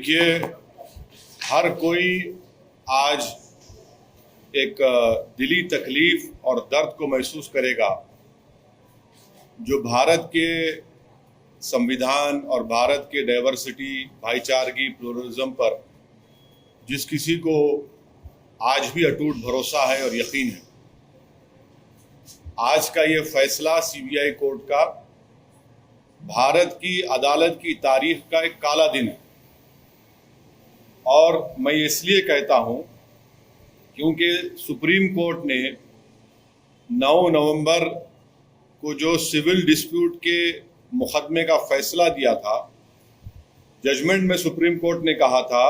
देखिए, हर कोई आज एक दिली तकलीफ और दर्द को महसूस करेगा जो भारत के संविधान और भारत के डाइवर्सिटी, भाईचारगी, प्लुरलिज्म पर जिस किसी को आज भी अटूट भरोसा है और यकीन है, आज का ये फैसला सीबीआई कोर्ट का भारत की अदालत की तारीख का एक काला दिन है। और मैं इसलिए कहता हूं क्योंकि सुप्रीम कोर्ट ने 9 नवंबर को जो सिविल डिस्प्यूट के मुकदमे का फैसला दिया था, जजमेंट में सुप्रीम कोर्ट ने कहा था,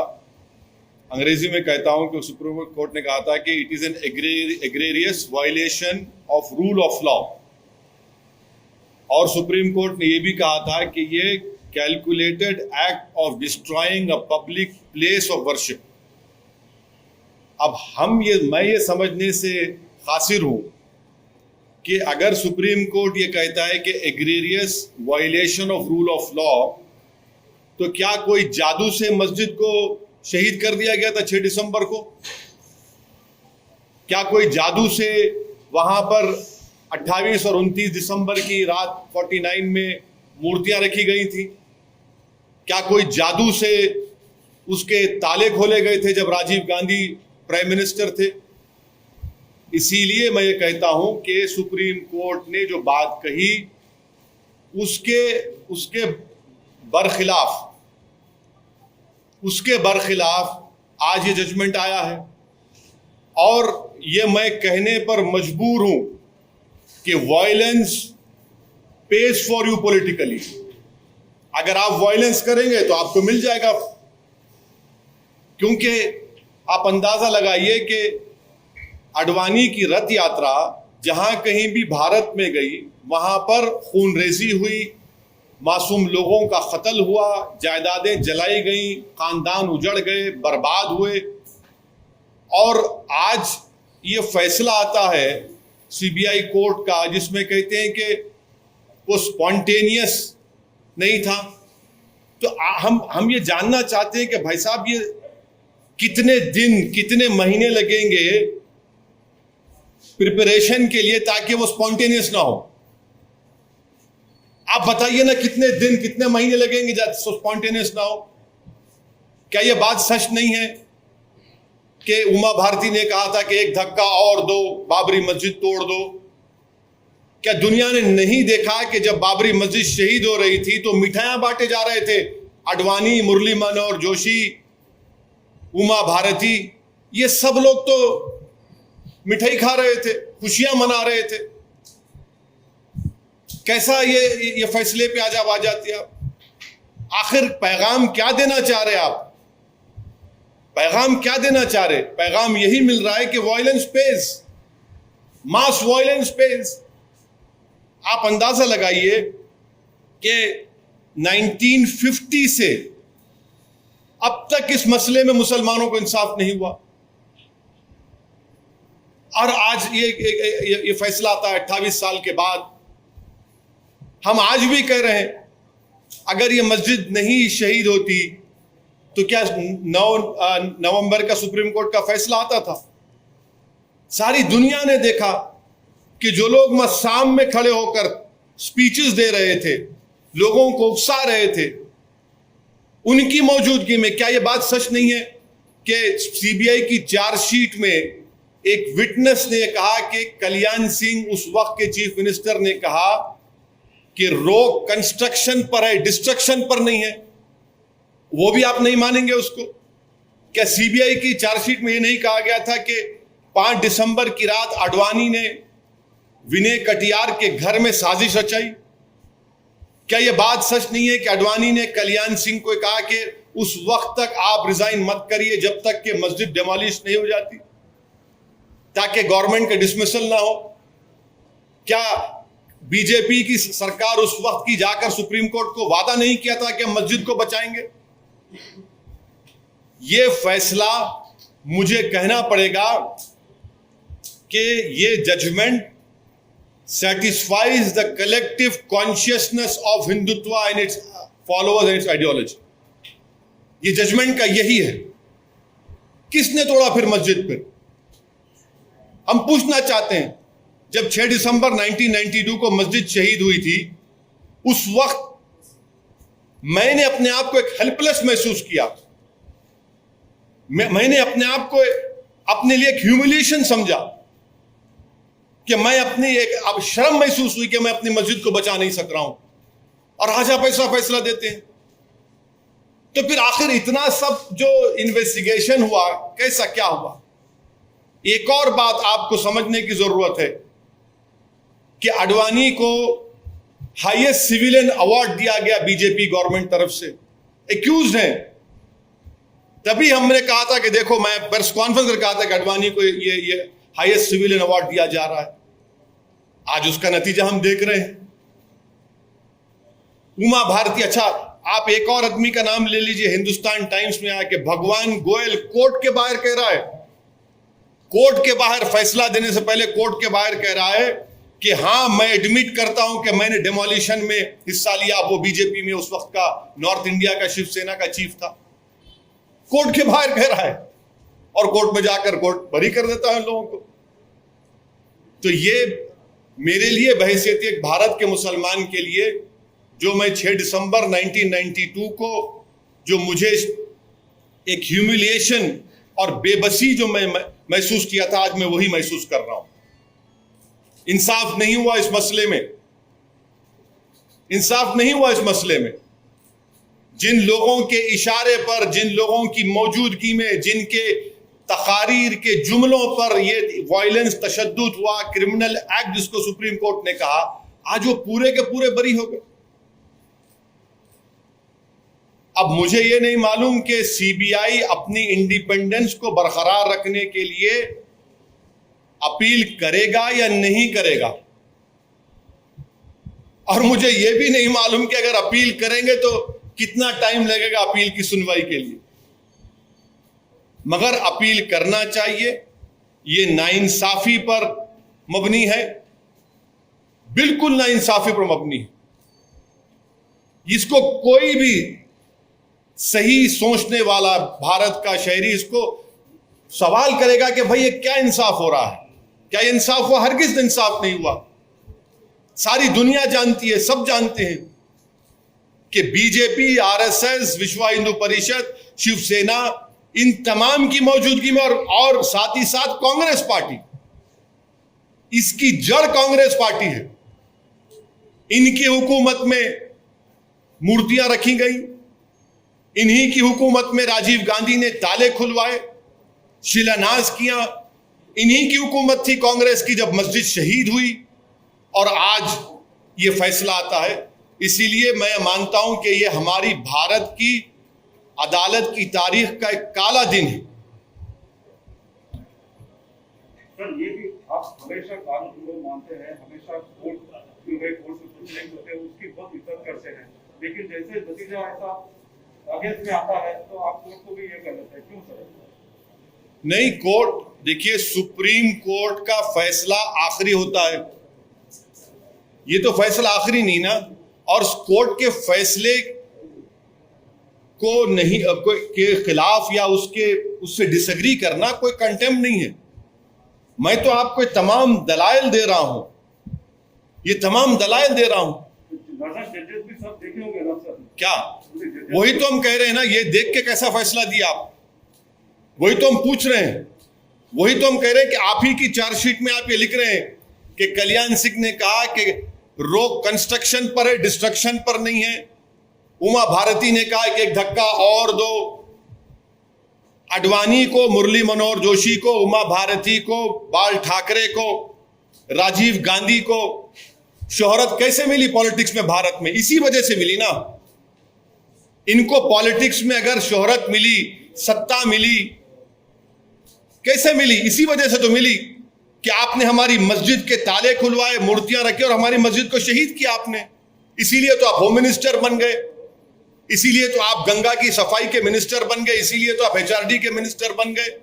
अंग्रेजी में कहता हूं कि सुप्रीम कोर्ट ने कहा था कि it is an egregious violation of rule of law. और सुप्रीम कोर्ट ने यह भी कहा था कि ये calculated act of destroying a public place of worship. अब मैं ये समझने से कासिर हूं कि अगर सुप्रीम कोर्ट ये कहता है कि egregious violation of rule of law, तो क्या कोई जादू से मस्जिद को शहीद कर दिया गया था 6 दिसंबर को? क्या कोई जादू से वहां पर 28 और 29 दिसंबर की रात 49 में मूर्तियां रखी गई थी? क्या कोई जादू से उसके ताले खोले गए थे जब राजीव गांधी प्राइम मिनिस्टर थे? इसीलिए मैं ये कहता हूं कि सुप्रीम कोर्ट ने जो बात कही उसके बरखिलाफ आज ये जजमेंट आया है। और ये मैं कहने पर मजबूर हूं कि violence page for you politically. अगर आप वायलेंस करेंगे तो आपको मिल जाएगा, क्योंकि आप अंदाजा लगाइए कि अडवाणी की रथ यात्रा जहां कहीं भी भारत में गई, वहां पर खूनरेजी हुई, मासूम लोगों का कत्ल हुआ, जायदादें जलाई गई, खानदान उजड़ गए, बर्बाद हुए। और आज ये फैसला आता है सीबीआई कोर्ट का जिसमें कहते हैं कि वो स्पॉन्टेनियस नहीं था। तो हम ये जानना चाहते हैं कि भाई साहब, ये कितने दिन, कितने महीने लगेंगे प्रिपरेशन के लिए ताकि वो स्पॉन्टेनियस ना हो? आप बताइए ना, कितने दिन, कितने महीने लगेंगे स्पॉन्टेनियस ना हो? क्या ये बात सच नहीं है कि उमा भारती ने कहा था कि एक धक्का और दो, बाबरी मस्जिद तोड़ दो? क्या दुनिया ने नहीं देखा कि जब बाबरी मस्जिद शहीद हो रही थी तो मिठाइयां बांटे जा रहे थे? अडवाणी, मुरली मनोहर जोशी, उमा भारती, ये सब लोग तो मिठाई खा रहे थे, खुशियां मना रहे थे। कैसा ये फैसले पे आज आ जाती है आप? आखिर पैगाम क्या देना चाह रहे आप? पैगाम क्या देना चाह रहे? पैगाम यही मिल रहा है कि वायलेंस पेज, मास वायलेंस पेज। आप अंदाजा लगाइए कि 1950 से अब तक इस मसले में मुसलमानों को इंसाफ नहीं हुआ, और आज ये फैसला आता है 28 साल के बाद। हम आज भी कह रहे हैं, अगर ये मस्जिद नहीं शहीद होती तो क्या 9 नवंबर का सुप्रीम कोर्ट का फैसला आता था? सारी दुनिया ने देखा कि जो लोग शाम में खड़े होकर स्पीचेस दे रहे थे, लोगों को उकसा रहे थे, उनकी मौजूदगी में क्या यह बात सच नहीं है कि सीबीआई की चार्जशीट में एक विटनेस ने कहा कि कल्याण सिंह, उस वक्त के चीफ मिनिस्टर, ने कहा कि रोक कंस्ट्रक्शन पर है, डिस्ट्रक्शन पर नहीं है? वो भी आप नहीं मानेंगे उसको? क्या सीबीआई की चार्जशीट में ये नहीं कहा गया था कि 5 दिसंबर की रात अडवाणी ने विनय कटियार के घर में साजिश रचाई? क्या यह बात सच नहीं है कि अडवाणी ने कल्याण सिंह को कहा कि उस वक्त तक आप रिजाइन मत करिए जब तक कि मस्जिद डिमोलिश नहीं हो जाती, ताकि गवर्नमेंट का डिसमिसल ना हो? क्या बीजेपी की सरकार उस वक्त की जाकर सुप्रीम कोर्ट को वादा नहीं किया था कि हम मस्जिद को बचाएंगे? ये फैसला, मुझे कहना पड़ेगा कि ये judgement satisfies the collective consciousness of Hindutva and its followers and its ideology. ये जजमेंट का यही है। किसने तोड़ा फिर मस्जिद? फिर हम पूछना चाहते हैं, जब 6 दिसंबर 1992 को मस्जिद शहीद हुई थी, उस वक्त मैंने अपने आप को एक हेल्पलेस महसूस किया। मैंने अपने आप को अपने लिए एक ह्यूमिलिएशन समझा कि मैं अपनी एक अब शर्म महसूस हुई कि मैं अपनी मस्जिद को बचा नहीं सक रहा हूं, और आज आप ऐसा फैसला देते हैं। तो फिर आखिर इतना सब जो इन्वेस्टिगेशन हुआ, कैसा क्या हुआ? एक और बात आपको समझने की जरूरत है कि आडवाणी को हाईएस्ट सिविलियन अवार्ड दिया गया बीजेपी गवर्नमेंट तरफ से, एक्यूज्ड हैं। तभी हमने कहा था कि देखो, मैं प्रेस कॉन्फ्रेंस में कहा था कि आडवाणी को ये हाईएस्ट सिविलियन अवार्ड दिया जा रहा है। आज उसका नतीजा हम देख रहे हैं। उमा भारती, अच्छा आप एक और आदमी का नाम ले लीजिए, हिंदुस्तान टाइम्स में आया कि भगवान गोयल कोर्ट के बाहर कह रहा है, कोर्ट के बाहर फैसला देने से पहले कोर्ट के बाहर कह रहा है कि हां, मैं एडमिट करता हूं कि मैंने डेमोलिशन में हिस्सा लिया। वो बीजेपी में उस वक्त का नॉर्थ इंडिया का शिवसेना का चीफ था। कोर्ट के बाहर कह रहा है और कोर्ट में जाकर कोर्ट बरी कर देता है लोगों को। तो ये मेरे लिए बहैसियत एक भारत के मुसलमान के लिए, जो मैं 6 दिसंबर 1992 को जो मुझे एक ह्यूमिलिएशन और बेबसी जो मैं महसूस किया था, आज मैं वही महसूस कर रहा हूं। इंसाफ नहीं हुआ इस मसले में, इंसाफ नहीं हुआ इस मसले में। जिन लोगों के इशारे पर, जिन लोगों की मौजूदगी में, जिनके तकारीर के जुमलों पर ये वायलेंस, तशद्दुद हुआ, क्रिमिनल एक्ट जिसको सुप्रीम कोर्ट ने कहा, आज वो पूरे के पूरे बरी हो गए। अब मुझे ये नहीं मालूम कि सीबीआई अपनी इंडिपेंडेंस को बरकरार रखने के लिए अपील करेगा या नहीं करेगा, और मुझे यह भी नहीं मालूम कि अगर अपील करेंगे तो कितना टाइम लगेगा अपील की सुनवाई के लिए। मगर अपील करना चाहिए। यह नाइंसाफी पर मबनी है, बिल्कुल नाइंसाफी पर मबनी है। इसको कोई भी सही सोचने वाला भारत का शहरी इसको सवाल करेगा कि भाई ये क्या इंसाफ हो रहा है, क्या इंसाफ हुआ? हरगिज़ इंसाफ नहीं हुआ। सारी दुनिया जानती है, सब जानते हैं कि बीजेपी, आरएसएस, विश्व हिंदू परिषद, शिवसेना, इन तमाम की मौजूदगी में और साथ ही साथ कांग्रेस पार्टी, इसकी जड़ कांग्रेस पार्टी है। इनकी हुकूमत में मूर्तियां रखी गई, इन्हीं की हुकूमत में राजीव गांधी ने ताले खुलवाए, शिलान्यास किया। इन्हीं की हुकूमत थी कांग्रेस की जब मस्जिद शहीद हुई, और आज ये फैसला आता है। इसीलिए मैं मानता हूं कि ये हमारी भारत की अदालत की तारीख का एक काला दिन है। सर, ये भी आप हमेशा कानून को मानते हैं, हमेशा कोर्ट जो है, कोर्ट से कुछ नहीं होते, उसकी बहुत इज्जत करते हैं, लेकिन जैसे नतीजा ऐसा अगेंस्ट में आता है तो आप कोर्ट को भी ये कर देते हैं, क्यों सर? नहीं, कोर्ट, देखिए, सुप्रीम कोर्ट का फैसला आखिरी होता है। ये तो फैसला आखिरी नहीं ना, और कोर्ट के फैसले को नहीं के खिलाफ या उससे डिसएग्री करना कोई कंटेम्प्ट नहीं है। मैं तो आपको तमाम दलाइल दे रहा हूं, ये तमाम दलाइल दे रहा हूं। जजेस भी सब देखे होंगे ना सर? क्या? वही तो हम कह रहे हैं ना, ये देख के कैसा फैसला दिया आप, वही तो हम पूछ रहे हैं। वही तो हम कह रहे हैं कि आप ही की चार्जशीट में आप ये लिख रहे हैं कि कल्याण सिंह ने कहा कि रोक कंस्ट्रक्शन पर है, डिस्ट्रक्शन पर नहीं है। उमा भारती ने कहा कि एक धक्का और दो। आडवाणी को, मुरली मनोहर जोशी को, उमा भारती को, बाल ठाकरे को, राजीव गांधी को शोहरत कैसे मिली पॉलिटिक्स में भारत में? इसी वजह से मिली ना। इनको पॉलिटिक्स में अगर शोहरत मिली, सत्ता मिली, कैसे मिली? इसी वजह से तो मिली कि आपने हमारी मस्जिद के ताले खुलवाए, मूर्तियां रखी और हमारी मस्जिद को शहीद किया आपने। इसीलिए तो आप होम मिनिस्टर बन गए, इसीलिए तो आप गंगा की सफाई के मिनिस्टर बन गए, इसीलिए तो आप एचआरडी के मिनिस्टर बन गए,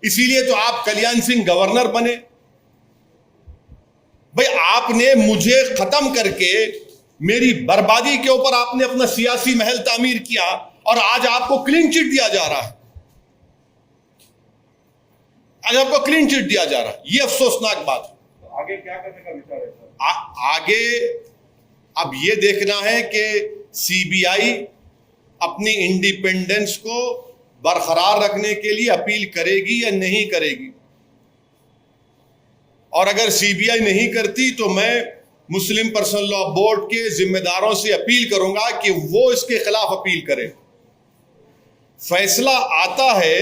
इसीलिए तो आप कल्याण सिंह गवर्नर बने। भाई, आपने मुझे खत्म करके मेरी बर्बादी के ऊपर आपने अपना सियासी महल तामीर किया, और आज आपको क्लीन चिट दिया जा रहा है। आज आपको क्लीन चिट दिया जा रहा है, यह अफसोसनाक बात है। तो आगे क्या करने का विचार है सर? आगे अब यह देखना है कि सीबीआई अपनी इंडिपेंडेंस को बरकरार रखने के लिए अपील करेगी या नहीं करेगी। और अगर सीबीआई नहीं करती तो मैं मुस्लिम पर्सनल लॉ बोर्ड के जिम्मेदारों से अपील करूंगा कि वो इसके खिलाफ अपील करें। फैसला आता है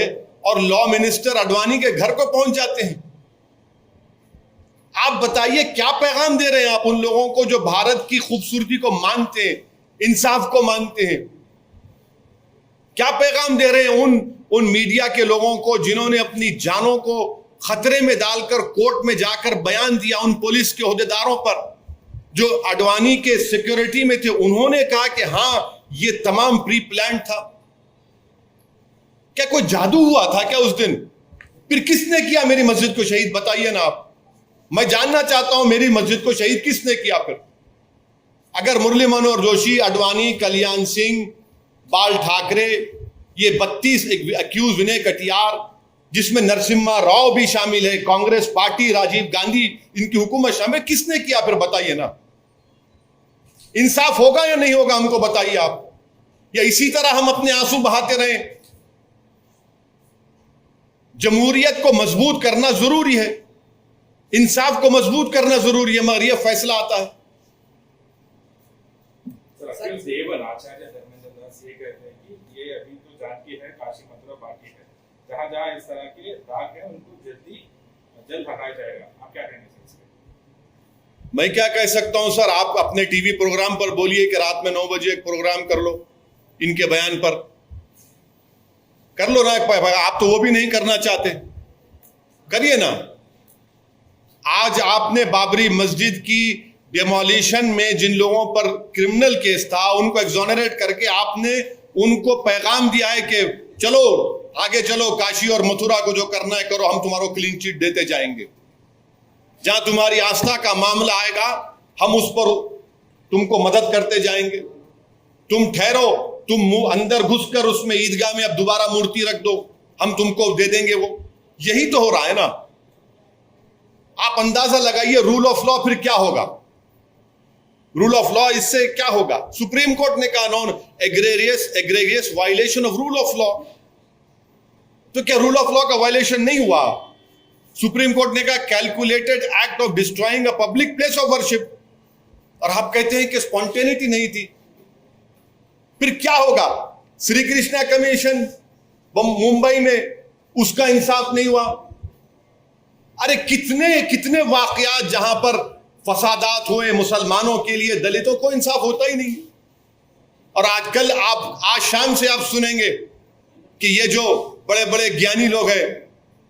और लॉ मिनिस्टर अडवाणी के घर को पहुंच जाते हैं। आप बताइए क्या पैगाम दे रहे हैं आप उन लोगों को जो भारत की खूबसूरती को मानते हैं, इंसाफ को मानते हैं? क्या पैगाम दे रहे हैं उन मीडिया के लोगों को जिन्होंने अपनी जानों को खतरे में डालकर कोर्ट में जाकर बयान दिया, उन पुलिस के ओहदेदारों पर जो अडवाणी के सिक्योरिटी में थे? उन्होंने कहा कि हां ये तमाम प्री प्लान था। क्या कोई जादू हुआ था क्या उस दिन? फिर किसने किया मेरी मस्जिद को शहीद? बताइए ना आप, मैं जानना चाहता हूं मेरी मस्जिद को शहीद किसने किया? फिर अगर मुरली मनोहर जोशी, अडवाणी, कल्याण सिंह, बाल ठाकरे, ये 32 अक्यूज, विनय कटियार, जिसमें नरसिम्हा राव भी शामिल है, कांग्रेस पार्टी, राजीव गांधी, इनकी हुकूमत शामिल, किसने किया? फिर बताइए ना, इंसाफ होगा या नहीं होगा? हमको बताइए आप। या इसी तरह हम अपने आंसू बहाते रहें? जमहूरियत को मजबूत करना जरूरी है, इंसाफ को मजबूत करना जरूरी है, मगर यह फैसला आता है। सर, देवन आचार्य धर्मेंद्र दास ये कहते हैं कि ये अभी तो जाति है, काशी मथुरा बाकी है, जहां जहां इस तरह के दाग हैं उनको जल्द हटाया जाएगा। आप क्या कहेंगे सर इसमें? मैं क्या कह सकता हूं सर, आप अपने टीवी प्रोग्राम पर बोलिए कि रात में 9 बजे एक प्रोग्राम कर लो, इनके बयान पर कर लो ना। आप तो वो भी नहीं करना चाहते, करिए ना। आज आपने बाबरी मस्जिद की डिमोलिशन में जिन लोगों पर क्रिमिनल केस था उनको एक्सोनरेट करके आपने उनको पैगाम दिया है कि चलो आगे चलो, काशी और मथुरा को जो करना है करो, हम तुम्हारा क्लीन चिट देते जाएंगे। जहां तुम्हारी आस्था का मामला आएगा हम उस पर तुमको मदद करते जाएंगे। तुम ठहरो, तुम मुंह अंदर घुसकर उसमें ईदगाह में अब दोबारा मूर्ति रख दो, हम तुमको दे देंगे वो। यही तो हो रहा है ना। आप अंदाजा लगाइए रूल ऑफ लॉ फिर क्या होगा? रूल ऑफ लॉ इससे क्या होगा? सुप्रीम कोर्ट ने कहा non egregious violation of rule of law. तो क्या रूल ऑफ लॉ का वायलेशन नहीं हुआ? सुप्रीम कोर्ट ने कहा calculated act of destroying a public place of worship, और आप कहते हैं कि स्पॉन्टेनिटी नहीं थी। फिर क्या होगा? श्री कृष्णा कमीशन मुंबई में, उसका इंसाफ नहीं हुआ। अरे कितने कितने वाकयात जहां पर फसादात हुए मुसलमानों के लिए, दलितों को इंसाफ होता ही नहीं। और आजकल आप आज शाम से आप सुनेंगे कि ये जो बड़े बड़े ज्ञानी लोग हैं,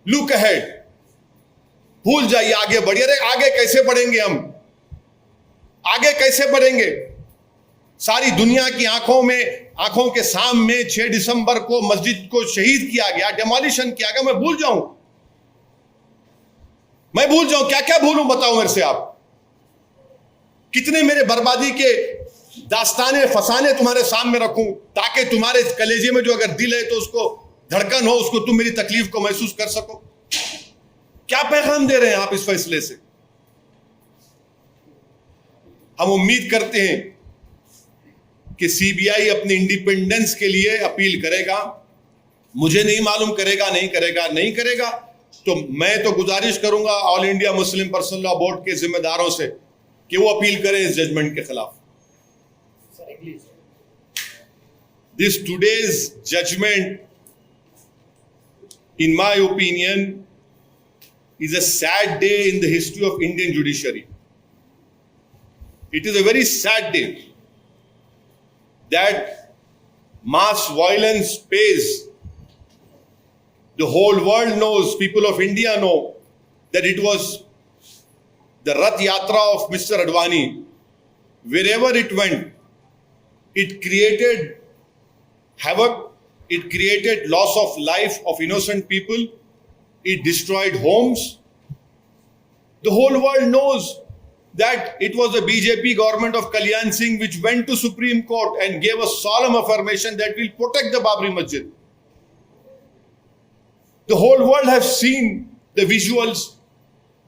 लुक अहेड, भूल जाइए, आगे बढ़िए। अरे आगे कैसे बढ़ेंगे हम? आगे कैसे बढ़ेंगे? सारी दुनिया की आंखों के सामने 6 दिसंबर को मस्जिद को शहीद किया गया, डिमोलिशन किया गया। मैं भूल जाऊं? क्या क्या भूलूं? बताओ मेरे से आप। कितने मेरे बर्बादी के दास्ताने फसाने तुम्हारे सामने रखूं ताकि तुम्हारे कलेजे में जो अगर दिल है तो उसको धड़कन हो, उसको तुम मेरी तकलीफ को महसूस कर सको। क्या पैगाम दे रहे हैं आप इस फैसले से? हम उम्मीद करते हैं कि सीबीआई अपनी इंडिपेंडेंस के लिए अपील करेगा। मुझे नहीं मालूम करेगा नहीं करेगा, तो मैं तो गुजारिश करूंगा all India Muslim personal law board के जिम्मेदारों से कि वो अपील करें इस जजमेंट के खिलाफ। This today's judgment, in my opinion, is a sad day in the history of Indian judiciary. It is a very sad day that mass violence pays. The whole world knows, people of India know, that it was the Rath Yatra of Mr. Advani. Wherever it went, it created havoc. It created loss of life of innocent people. It destroyed homes. The whole world knows that it was the BJP government of Kalyan Singh which went to Supreme Court and gave a solemn affirmation that will protect the Babri Masjid. The whole world has seen the visuals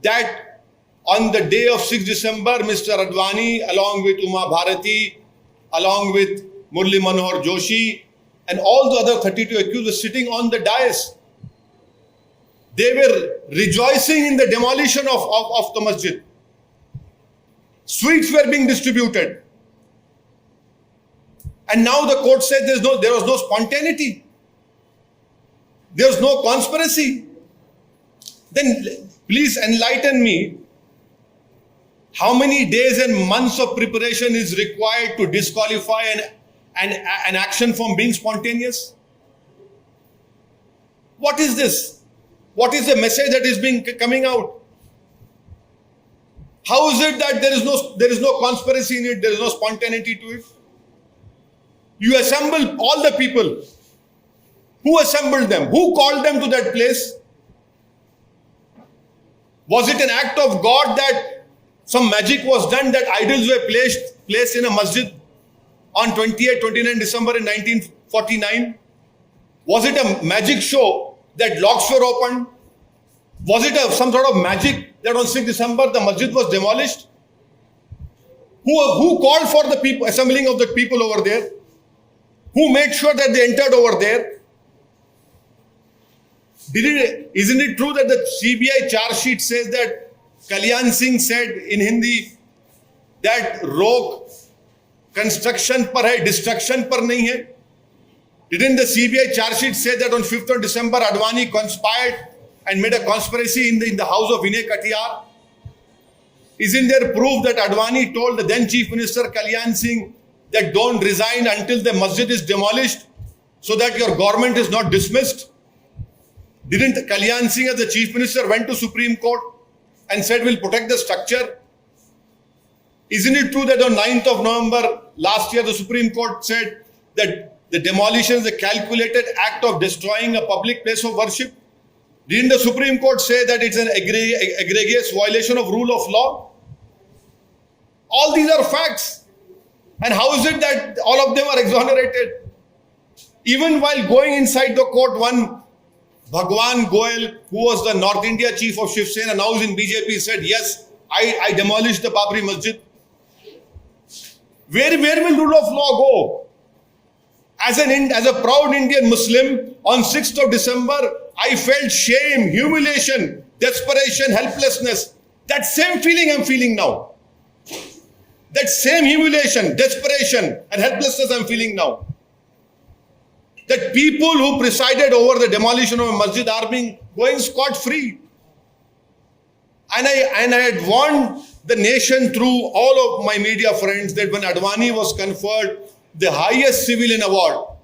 that on the day of 6 December, Mr. Advani, along with Uma Bharati, along with Murli Manohar Joshi, and all the other 32 accused were sitting on the dais. They were rejoicing in the demolition of the masjid. Sweets were being distributed. And now the court said there was no spontaneity. There was no conspiracy. Then please enlighten me. How many days and months of preparation is required to disqualify an action from being spontaneous? What is this? What is the message that is coming out? How is it that there is no conspiracy in it, there is no spontaneity to it? You assemble all the people. Who assembled them? Who called them to that place? Was it an act of God that some magic was done, that idols were placed in a masjid on 29 December in 1949? Was it a magic show that locks were opened? Was it some sort of magic that on 6 December the masjid was demolished? Who called for the people, assembling of the people over there? Who made sure that they entered over there? Isn't it true that the CBI charge sheet says that Kalyan Singh said in Hindi that रोक construction पर है, destruction पर नहीं है? Didn't the CBI charge sheet say that on 5th of December Advani conspired and made a conspiracy in the house of Vinay Katiyar? Isn't there proof that Advani told the then Chief Minister Kalyan Singh that don't resign until the masjid is demolished so that your government is not dismissed? Didn't Kalyan Singh as the Chief Minister went to Supreme Court and said we'll protect the structure? Isn't it true that on 9th of November last year the Supreme Court said that the demolition is a calculated act of destroying a public place of worship? Didn't the Supreme Court say that it's an egregious violation of rule of law? All these are facts. And how is it that all of them are exonerated? Even while going inside the court, one Bhagwan Goel, who was the North India chief of Shiv Sena, now is in BJP, said, yes, I demolished the Babri Masjid. Where will rule of law go? As a proud Indian Muslim, on 6th of December, I felt shame, humiliation, desperation, helplessness. That same feeling I'm feeling now. That same humiliation, desperation, and helplessness I'm feeling now. That people who presided over the demolition of a masjid are going scot-free. And I had warned the nation through all of my media friends that when Advani was conferred the highest civilian award,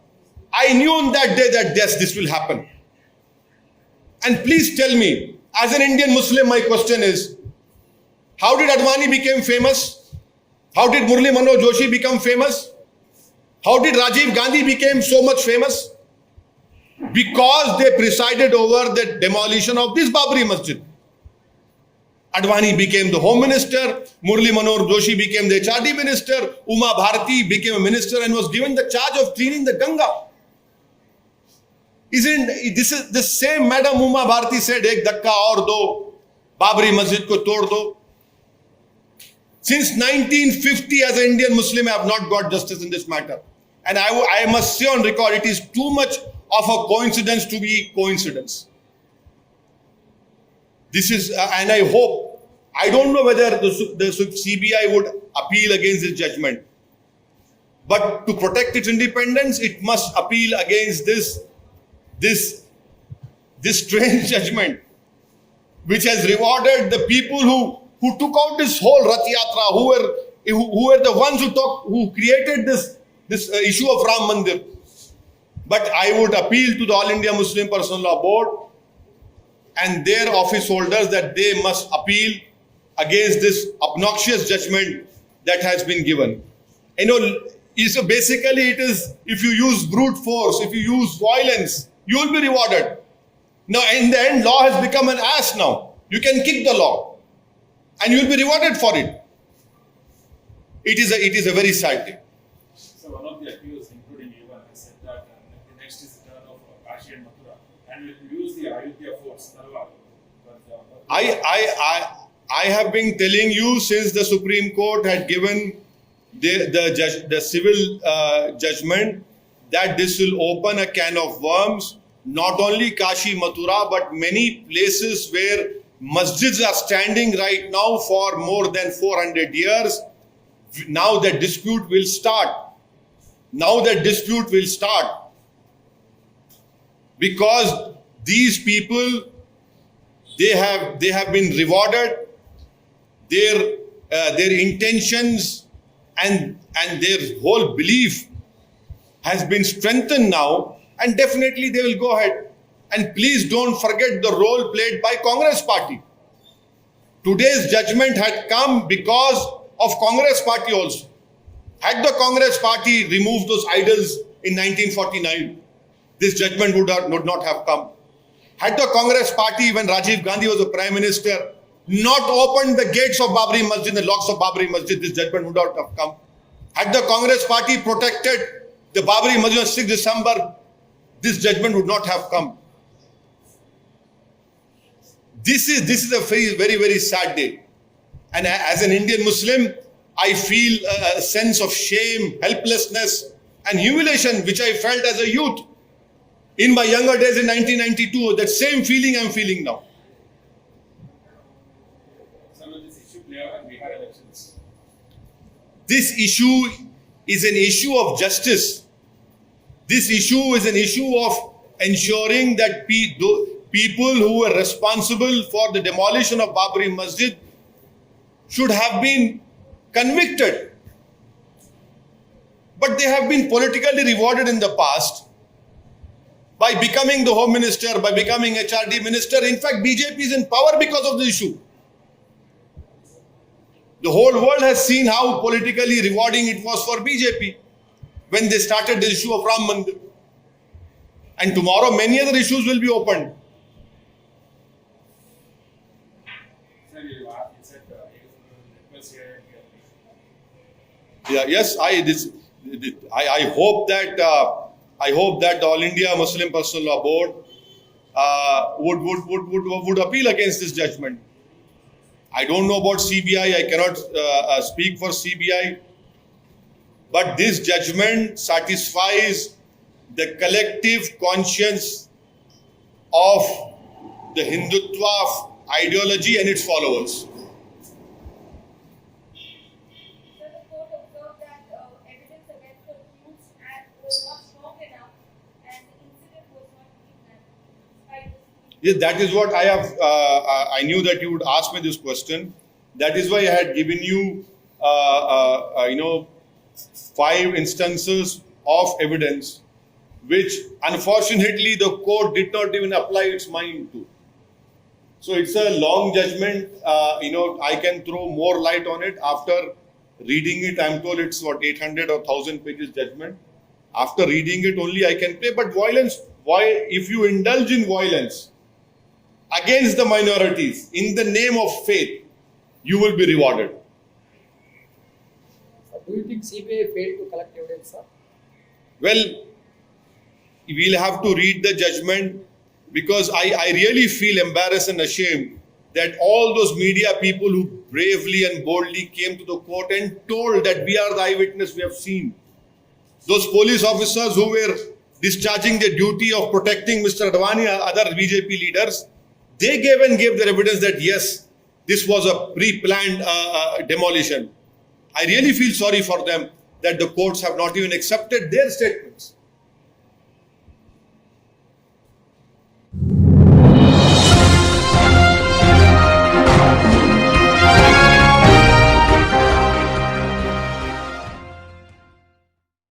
I knew on that day that yes, this will happen. And please tell me, as an Indian Muslim, my question is, how did Advani become famous? How did Murli Manohar Joshi become famous? How did Rajiv Gandhi become so much famous? Because they presided over the demolition of this Babri Masjid. Advani became the Home Minister, Murli Manohar Joshi became the HRD Minister, Uma Bharati became a minister and was given the charge of cleaning the Ganga. This is the same Madam Uma Bharati said, ek dhakka aur do, Babri Masjid ko tod do. Since 1950, as an Indian Muslim, I have not got justice in this matter. And I must say on record, it is too much of a coincidence to be coincidence. This is, and I hope, I don't know whether the CBI would appeal against this judgment. But to protect its independence, it must appeal against this strange judgment, which has rewarded the people who took out this whole Rath Yatra, who were the ones who created this issue of Ram Mandir. But I would appeal to the All India Muslim Personal Law Board and their office holders that they must appeal against this obnoxious judgment that has been given. So basically it is, if you use brute force, if you use violence, you will be rewarded. Now in the end, law has become an ass now. You can kick the law and you will be rewarded for it. it is a very sad day. So one of the accused, including Evan, has said that the next is the turn of Kashi and Mathura, and will use the Ayodhya forts, Talwar. I have been telling you since the Supreme Court had given the civil judgment that this will open a can of worms. Not only Kashi, Mathura, but many places where masjids are standing right now for more than 400 years. Now the dispute will start. Because these people, they have been rewarded. Their intentions and their whole belief has been strengthened now, and definitely they will go ahead. And please don't forget the role played by Congress party. Today's judgment had come because of Congress party also. Had the Congress party removed those idols in 1949, this judgment would not have come. Had the Congress party, when Rajiv Gandhi was the Prime Minister, not opened the gates of Babri Masjid, the locks of Babri Masjid, this judgment would not have come. Had the Congress party protected the Babri Masjid on 6 December, this judgment would not have come. This is a very, very sad day. And as an Indian Muslim, I feel a sense of shame, helplessness, and humiliation, which I felt as a youth in my younger days in 1992. That same feeling I'm feeling now. So will this issue play out in Bihar elections? This issue is an issue of justice. This issue is an issue of ensuring that people who were responsible for the demolition of Babri Masjid should have been convicted. But they have been politically rewarded in the past by becoming the Home Minister, by becoming HRD Minister. In fact, BJP is in power because of the issue. The whole world has seen how politically rewarding it was for BJP when they started the issue of Ram Mandir. And tomorrow many other issues will be opened. Sir, you said request here. Yeah, yes, I hope that the All India Muslim Personal Law Board would appeal against this judgment. I don't know about CBI. I cannot speak for CBI. But this judgment satisfies the collective conscience of the Hindutva ideology and its followers. So the court observed that evidence against the accused was not strong enough and the incident was not kidnapped. Yes, that is what I have. I knew that you would ask me this question. That is why I had given you, 5 instances of evidence, which unfortunately the court did not even apply its mind to. So it's a long judgment. I can throw more light on it after reading it. I'm told it's 800 or 1000 pages judgment. After reading it only I can play. But if you indulge in violence against the minorities in the name of faith, you will be rewarded. Do you think CBI failed to collect evidence, sir? Well, we'll have to read the judgment, because I really feel embarrassed and ashamed that all those media people who bravely and boldly came to the court and told that we are the eyewitness, we have seen. Those police officers who were discharging their duty of protecting Mr. Advani and other BJP leaders, they gave their evidence that yes, this was a pre-planned demolition. I really feel sorry for them that the courts have not even accepted their statements.